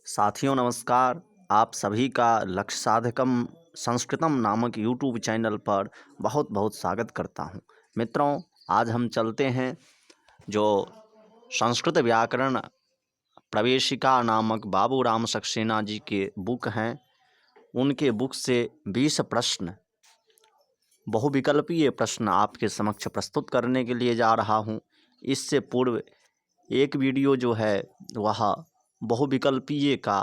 साथियों नमस्कार। आप सभी का लक्ष्य साधकम संस्कृतम नामक यूट्यूब चैनल पर बहुत बहुत स्वागत करता हूं। मित्रों, आज हम चलते हैं जो संस्कृत व्याकरण प्रवेशिका नामक बाबू राम सक्सेना जी के बुक हैं, उनके बुक से 20 प्रश्न, बहुविकल्पीय प्रश्न आपके समक्ष प्रस्तुत करने के लिए जा रहा हूं। इससे पूर्व एक वीडियो जो है वह बहुविकल्पीय का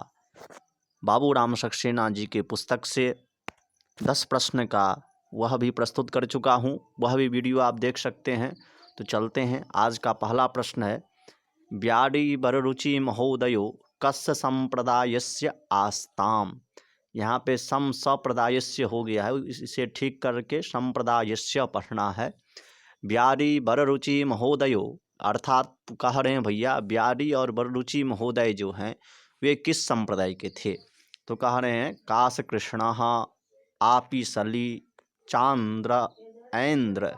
बाबू राम सक्सेना जी के पुस्तक से 10 प्रश्न का वह भी प्रस्तुत कर चुका हूं, वह भी वीडियो आप देख सकते हैं। तो चलते हैं। आज का पहला प्रश्न है, ब्याडी बररुचि महोदयो कस्य संप्रदायस्य आस्ताम। यहाँ पे संप्रदायस्य हो गया है, इसे ठीक करके संप्रदायस्य पढ़ना है। ब्याडी बररुचि महोदयो अर्थात कह रहे हैं भैया ब्याडी और बररुचि महोदय जो हैं वे किस संप्रदाय के थे। तो कह रहे हैं काश कृष्ण आपिसली चांद्र ऐन्द्र।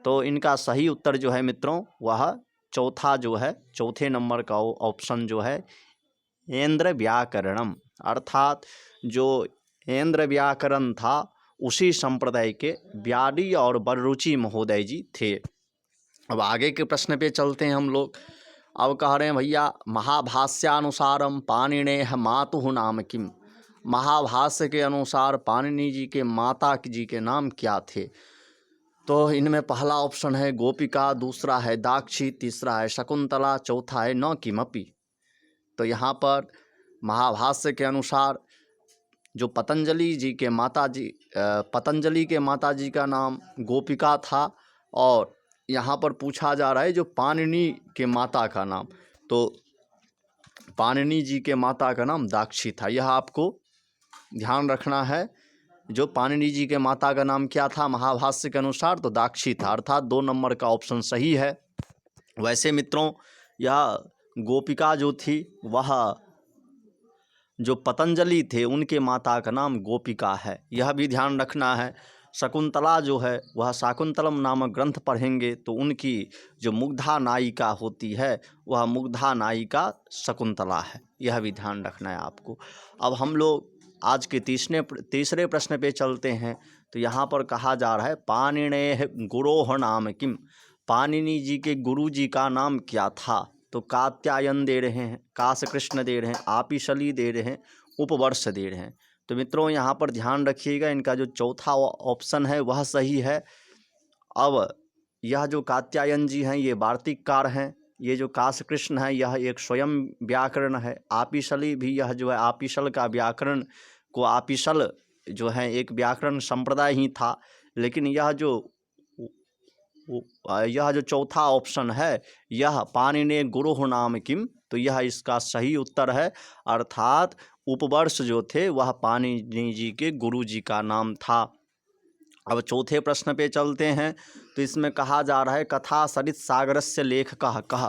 तो इनका सही उत्तर जो है मित्रों वह चौथा जो है, चौथे नंबर का ऑप्शन जो है ऐन्द्र व्याकरणम, अर्थात जो ऐन्द्र व्याकरण था उसी संप्रदाय के ब्याडी और बररुचि महोदय जी थे। अब आगे के प्रश्न पे चलते हैं हम लोग। अब कह रहे हैं भैया महाभाष्यानुसारम पाणिनेः मातुः नाम किम। महाभाष्य के अनुसार पाणिनि जी के माता जी के नाम क्या थे। तो इनमें पहला ऑप्शन है गोपिका, दूसरा है दाक्षी, तीसरा है शकुंतला, चौथा है न किमपि। तो यहाँ पर महाभाष्य के अनुसार जो पतंजलि के माता जी का नाम गोपिका था, और यहाँ पर पूछा जा रहा है जो पाणिनि के माता का नाम, तो पाणिनि जी के माता का नाम दाक्षी था। यह आपको ध्यान रखना है। जो पाणिनि जी के माता का नाम क्या था महाभाष्य के अनुसार, तो दाक्षी था, अर्थात 2 नंबर का ऑप्शन सही है। वैसे मित्रों यह गोपिका जो थी वह जो पतंजलि थे उनके माता का नाम गोपिका है, यह भी ध्यान रखना है। शकुंतला जो है वह शाकुंतलम नामक ग्रंथ पढ़ेंगे तो उनकी जो मुग्धा नायिका होती है वह मुग्धा नायिका शकुंतला है, यह भी ध्यान रखना है आपको। अब हम लोग आज के तीसरे प्रश्न पे चलते हैं। तो यहाँ पर कहा जा रहा है पाणिनेः गुरोः नाम किम। पाणिनि जी के गुरु जी का नाम क्या था। तो कात्यायन दे रहे हैं, काश कृष्ण दे रहे हैं, आपिशली दे रहे हैं, उपवर्ष दे रहे हैं। तो मित्रों यहाँ पर ध्यान रखिएगा, इनका जो चौथा ऑप्शन है वह सही है। अब यह जो कात्यायन जी हैं ये वार्तिककार हैं, ये जो काश कृष्ण है यह एक स्वयं व्याकरण है। आपिशली भी यह जो है आपिशल का व्याकरण को, आपिशल जो है एक व्याकरण संप्रदाय ही था। लेकिन यह जो चौथा ऑप्शन है यह पाणिनेः गुरोः नाम किम, तो यह इसका सही उत्तर है, अर्थात उपवर्ष जो थे वह पाणिनि जी के गुरु जी का नाम था। अब चौथे प्रश्न पे चलते हैं। तो इसमें कहा जा रहा है कथा सरित सागरस्य लेखकः कः।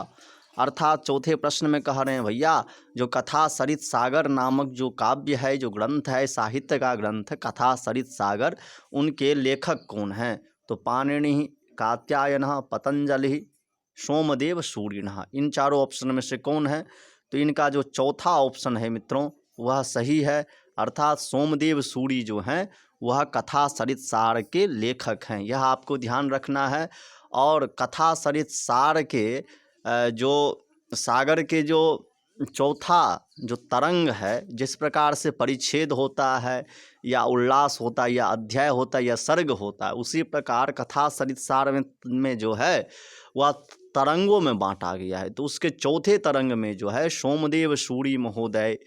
अर्थात चौथे प्रश्न में कह रहे हैं भैया जो कथा सरित सागर नामक जो काव्य है, जो ग्रंथ है, साहित्य का ग्रंथ कथा सरित सागर, उनके लेखक कौन हैं। तो पाणिनि, कात्यायनः, पतंजलि, सोमदेव सूरिणः, इन चारों ऑप्शन में से कौन है। तो इनका जो चौथा ऑप्शन है मित्रों वह सही है, अर्थात सोमदेव सूरि जो हैं वह कथा सरित सार के लेखक हैं, यह आपको ध्यान रखना है। और कथा सरित सार के जो सागर के जो चौथा जो तरंग है, जिस प्रकार से परिच्छेद होता है या उल्लास होता है या अध्याय होता है या सर्ग होता है, उसी प्रकार कथा सरित सार में जो है वह तरंगों में बांटा गया है। तो उसके चौथे तरंग में जो है सोमदेव सूरि महोदय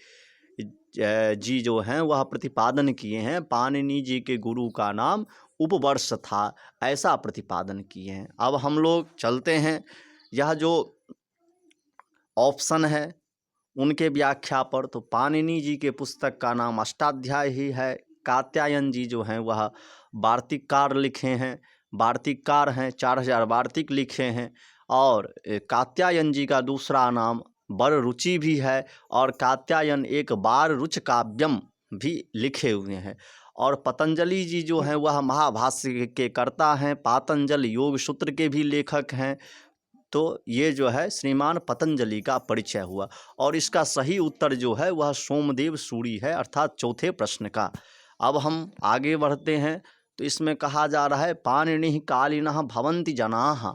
जी जो हैं वह प्रतिपादन किए हैं पाणिनि जी के गुरु का नाम उपवर्ष था, ऐसा प्रतिपादन किए हैं। अब हम लोग चलते हैं, यह जो ऑप्शन है उनके व्याख्या पर। तो पाणिनि जी के पुस्तक का नाम अष्टाध्यायी ही है। कात्यायन जी जो हैं वह वार्तिककार लिखे हैं, वार्तिककार हैं, 4000 वार्तिक लिखे हैं। और कात्यायन जी का दूसरा नाम बररुचि भी है, और कात्यायन एक बार रुच काव्यम भी लिखे हुए हैं। और पतंजलि जी जो हैं वह महाभाष्य के कर्ता हैं, पातंजल योग सूत्र के भी लेखक हैं। तो ये जो है श्रीमान पतंजलि का परिचय हुआ। और इसका सही उत्तर जो है वह सोमदेव सूरी है, अर्थात चौथे प्रश्न का। अब हम आगे बढ़ते हैं तो इसमें कहा जा रहा है पाणिनि कालीनः भवन्ति जनाः।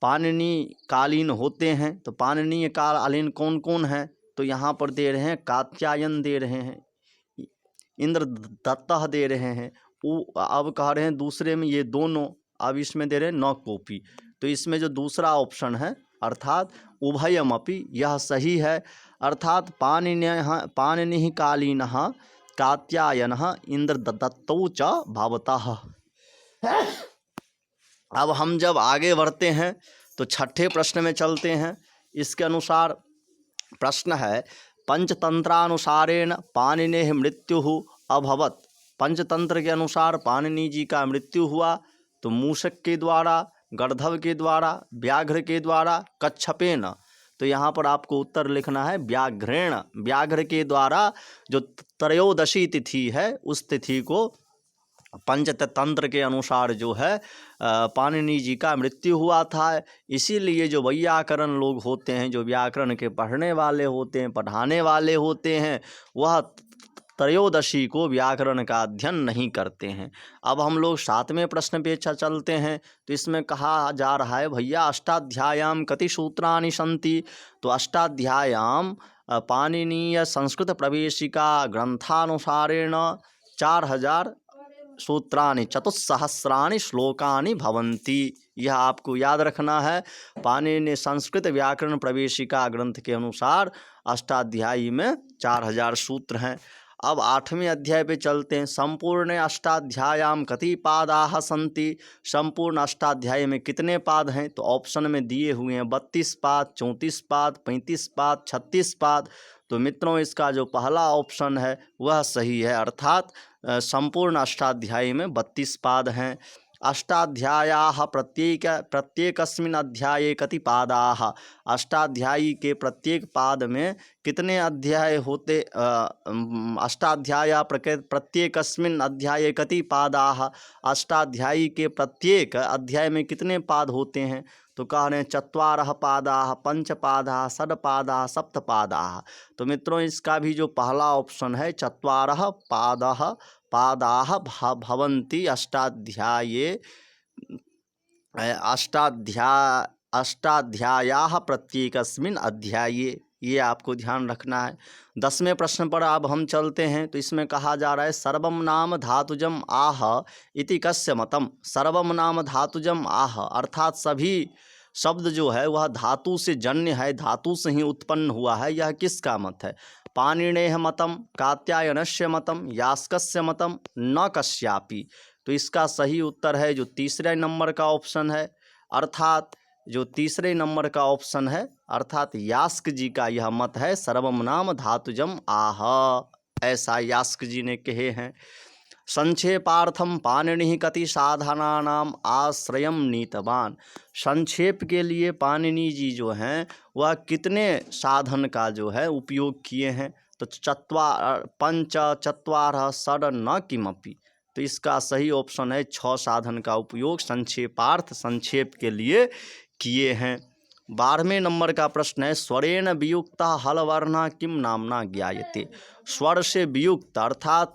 पाणिनि कालीन होते हैं, तो पाणिनीय कालीन कौन कौन है? तो यहाँ पर दे रहे हैं कात्यायन दे रहे हैं, इंद्र दत्तः दे रहे हैं, अब कह रहे हैं दूसरे में ये दोनों, अब इसमें दे रहे हैं न कोपी। तो इसमें जो दूसरा ऑप्शन है अर्थात उभयमपि, यह सही है। अर्थात पाणिनिः कालीनः कात्यायनः इंद्र दत्तौ च भवतः। अब हम जब आगे बढ़ते हैं तो छठे प्रश्न में चलते हैं। इसके अनुसार प्रश्न है पंचतंत्रानुसारेण पाणिनेः मृत्युः अभवत्। पंचतंत्र के अनुसार पाणिनि जी का मृत्यु हुआ तो मूषक के द्वारा, गर्दभ के द्वारा, व्याघ्र के द्वारा, कच्छपेन। तो यहाँ पर आपको उत्तर लिखना है व्याघ्रेण। व्याघ्र के द्वारा जो त्रयोदशी तिथि है उस तिथि को पंचतंत्र के अनुसार जो है पाणिनि जी का मृत्यु हुआ था। इसीलिए जो वैयाकरण लोग होते हैं, जो व्याकरण के पढ़ने वाले होते हैं, पढ़ाने वाले होते हैं, वह त्रयोदशी को व्याकरण का अध्ययन नहीं करते हैं। अब हम लोग सातवें प्रश्न पे चलते हैं। तो इसमें कहा जा रहा है भैया अष्टाध्याय्याम कति सूत्राणि सन्ति। तो अष्टाध्याय्याम पाणिनीय संस्कृत प्रवेशिका ग्रंथानुसारेण 4000 सूत्राणि चतुस्सहस्राणि श्लोकानि भवन्ति। यह आपको याद रखना है। पाणिनि संस्कृत व्याकरण प्रवेशिका ग्रंथ के अनुसार अष्टाध्यायी में 4000 सूत्र हैं। अब 8वें अध्याय पे चलते हैं। संपूर्ण अष्टाध्याय्याम कति पादाः सन्ति। संपूर्ण अष्टाध्यायी में कितने पाद हैं? तो ऑप्शन में दिए हुए हैं 32 पाद, 34 पाद, 35 पाद, 36 पाद। तो मित्रों इसका जो पहला ऑप्शन है वह सही है, अर्थात संपूर्ण अष्टाध्यायी में 32 पाद हैं। अष्टाध्यायाः प्रत्येकस्मिन् अध्याये कति पादाः। अष्टाध्यायी के प्रत्येक पाद में कितने अध्याय होते? अष्टाध्यायः प्रत्येकस्मिन् अध्याये कति पादाः। अष्टाध्यायी के प्रत्येक अध्याय में कितने पाद होते हैं? तो कह रहे हैं 4 पादाः, 5 पादाः, 6 पादाः, 7 पादाः। तो मित्रों इसका भी जो पहला ऑप्शन है 4 पादाः भवन्ति अष्टाध्याये। अष्टाध्यायाः प्रत्येकस्मिन् अध्याये, ये आपको ध्यान रखना है। 10वें प्रश्न पर अब हम चलते हैं। तो इसमें कहा जा रहा है सर्वम नाम धातुजम आह इति कस्य मतम। सर्वम नाम धातुजम आह, अर्थात सभी शब्द जो है वह धातु से जन्य है, धातु से ही उत्पन्न हुआ है, यह किसका मत है? पाणिनेः मतम, कात्यायनस्य मतम, यास्कस्य मतम, न कस्यापि। तो इसका सही उत्तर है जो तीसरे नंबर का ऑप्शन है, अर्थात जो तीसरे नंबर का ऑप्शन है, अर्थात यास्क जी का यह मत है। सर्वम नाम धातुजम आह, ऐसा यास्क जी ने कहे हैं। संक्षेपार्थम पाणिनि कति साधनानाम आश्रयम नीतवान। संक्षेप के लिए पाणिनि जी जो हैं वह कितने साधन का जो है उपयोग किए हैं? तो 5 4 षड न किमपि। तो इसका सही ऑप्शन है 6 साधन का उपयोग संक्षेपार्थ, संक्षेप के लिए किए हैं। 12वें नंबर का प्रश्न है स्वरेण वियुक्ता हलवर्णः किम नामना ज्ञायते। स्वर से वियुक्त अर्थात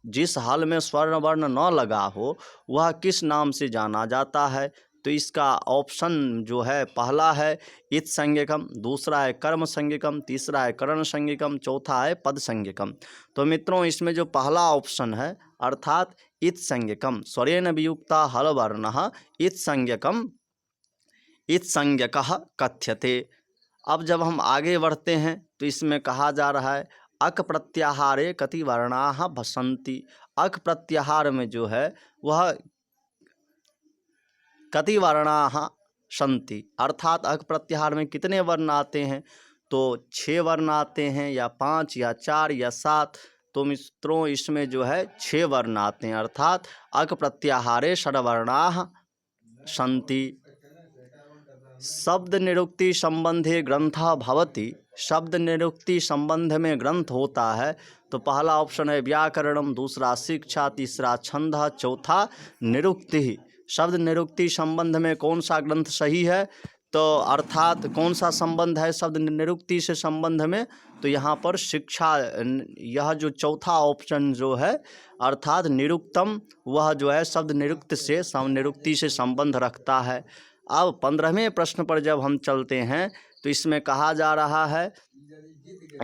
जिस हल में स्वर्ण वर्ण न लगा हो वह किस नाम से जाना जाता है? तो इसका ऑप्शन जो है पहला है इत संज्ञकम, दूसरा है कर्म संज्ञकम, तीसरा है करण संज्ञकम, चौथा है पद संज्ञकम। तो मित्रों इसमें जो पहला ऑप्शन है अर्थात इत संज्ञकम, स्वरेण वियुक्ता हल वर्णः इत संज्ञकम, इत संज्ञकः कथ्यते। अब जब हम आगे बढ़ते हैं तो इसमें कहा जा रहा है अक प्रत्याहारे कति वर्णाः भसन्ति। अक प्रत्याहार में जो है वह कति वर्णाः सन्ति, अर्थात अक प्रत्याहार में कितने वर्ण आते हैं? तो 6 वर्ण आते हैं, या 5 या 4 या 7। तो मित्रों इसमें जो है 6 वर्ण आते हैं, अर्थात अक प्रत्याहारे षड्वर्णाः सन्ति। शब्द निरुक्ति संबंधे ग्रंथः भवति। शब्द निरुक्ति संबंध में ग्रंथ होता है। तो पहला ऑप्शन है व्याकरणम, दूसरा शिक्षा, तीसरा छंदः, चौथा निरुक्ति। शब्द निरुक्ति संबंध में कौन सा ग्रंथ सही है? तो अर्थात कौन सा संबंध है शब्द निरुक्ति से संबंध में, तो यहाँ पर शिक्षा, यह जो चौथा ऑप्शन जो है अर्थात निरुक्तम, वह जो है शब्द निरुक्त से निरुक्ति से संबंध रखता है। अब 15वें प्रश्न पर जब हम चलते हैं तो इसमें कहा जा रहा है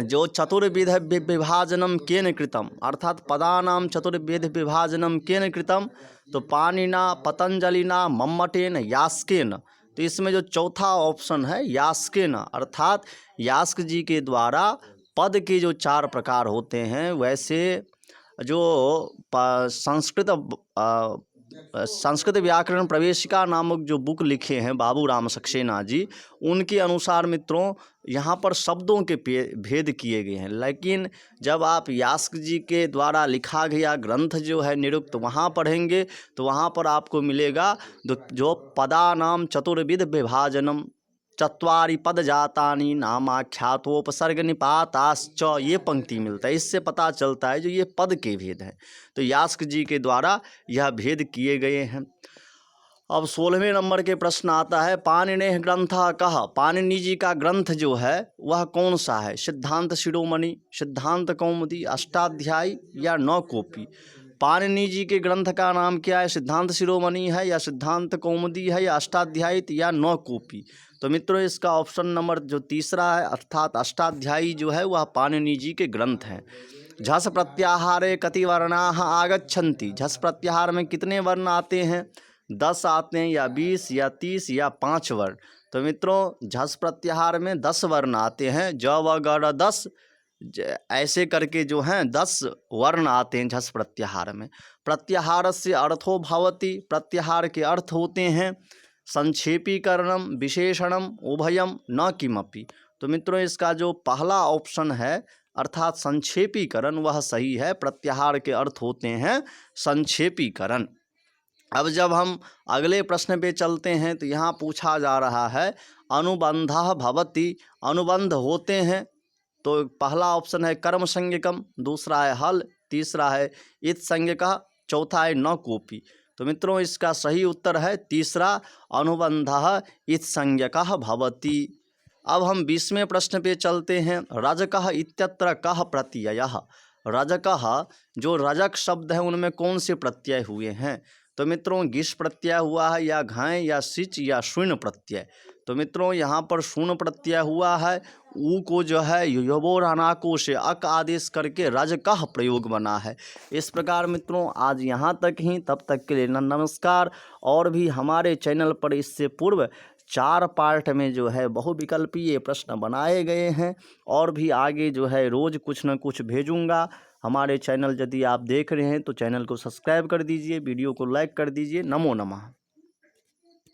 जो चतुर्विध विभाजनम केन कृतम, अर्थात पदानाम चतुर्विध विभाजनम केन कृतम, तो पाणिना पतंजलिना मम्मटेन यास्केन। तो इसमें जो चौथा ऑप्शन है यास्केन, अर्थात यास्क जी के द्वारा पद के जो 4 प्रकार होते हैं, वैसे जो संस्कृत व्याकरण प्रवेशिका नामक जो बुक लिखे हैं बाबू राम सक्सेना जी, उनके अनुसार मित्रों यहाँ पर शब्दों के भेद किए गए हैं। लेकिन जब आप यास्क जी के द्वारा लिखा गया ग्रंथ जो है निरुक्त, वहाँ पढ़ेंगे तो वहाँ पर आपको मिलेगा जो पदानाम चतुर्विध विभाजनम चत्वारि पद जातानि नामाख्यातोपसर्ग निपाताश्च, ये पंक्ति मिलता है। इससे पता चलता है जो ये पद के भेद हैं, तो यास्क जी के द्वारा यह भेद किए गए हैं। अब 16वें नंबर के प्रश्न आता है पाणिनेः ग्रंथः कः, पाणिनि जी का ग्रंथ जो है वह कौन सा है? सिद्धांत शिरोमणि, सिद्धांत कौमुदी, अष्टाध्यायी या नवकोपी? पाणिनि जी के ग्रंथ का नाम क्या है? सिद्धांत शिरोमणि है या सिद्धांत कौमुदी है या अष्टाध्यायी या नवकोपी? तो मित्रों इसका ऑप्शन नंबर जो तीसरा है अर्थात अष्टाध्यायी जो है वह पाणिनि जी के ग्रंथ हैं। झस प्रत्याहारे कति वर्णाः आगच्छन्ति, झस प्रत्याहार में कितने वर्ण आते हैं? 10 आते हैं या 20 या 30 या 5 वर्ण? तो मित्रों झस प्रत्याहार में 10 वर्ण आते हैं, ज व ग र 10 ऐसे करके जो हैं 10 वर्ण आते हैं झस प्रत्याहार में। प्रत्याहार से अर्थो भवति, प्रत्याहार के अर्थ होते हैं संक्षेपीकरणम विशेषणम उभयम न किमपि। तो मित्रों इसका जो पहला ऑप्शन है अर्थात संक्षेपीकरण वह सही है, प्रत्याहार के अर्थ होते हैं संक्षेपीकरण। अब जब हम अगले प्रश्न पे चलते हैं तो यहाँ पूछा जा रहा है अनुबंधः भवति, अनुबंध होते हैं, तो पहला ऑप्शन है कर्म संज्ञकम, दूसरा है हल, तीसरा है इत संज्ञकः, चौथा है न कोपी। तो मित्रों इसका सही उत्तर है तीसरा अनुबंधः इत संज्ञकः भवति। अब हम 20वें प्रश्न पे चलते हैं रजकः इत्यत्र कः प्रत्ययः, रजकः जो रजक शब्द है उनमें कौन से प्रत्यय हुए हैं? तो मित्रों गिश प्रत्यय हुआ है या घाय या सिच या शून्य प्रत्यय? तो मित्रों यहाँ पर शून्य प्रत्यय हुआ है, ऊ को जो है योबोर अनाको से अक आदेश करके रजकः प्रयोग बना है। इस प्रकार मित्रों आज यहाँ तक ही, तब तक के लिए नमस्कार। और भी हमारे चैनल पर इससे पूर्व 4 पार्ट में जो है बहुविकल्पीय प्रश्न बनाए गए हैं, और भी आगे जो है रोज़ कुछ न कुछ भेजूँगा। हमारे चैनल यदि आप देख रहे हैं तो चैनल को सब्सक्राइब कर दीजिए, वीडियो को लाइक कर दीजिए। नमो नमः।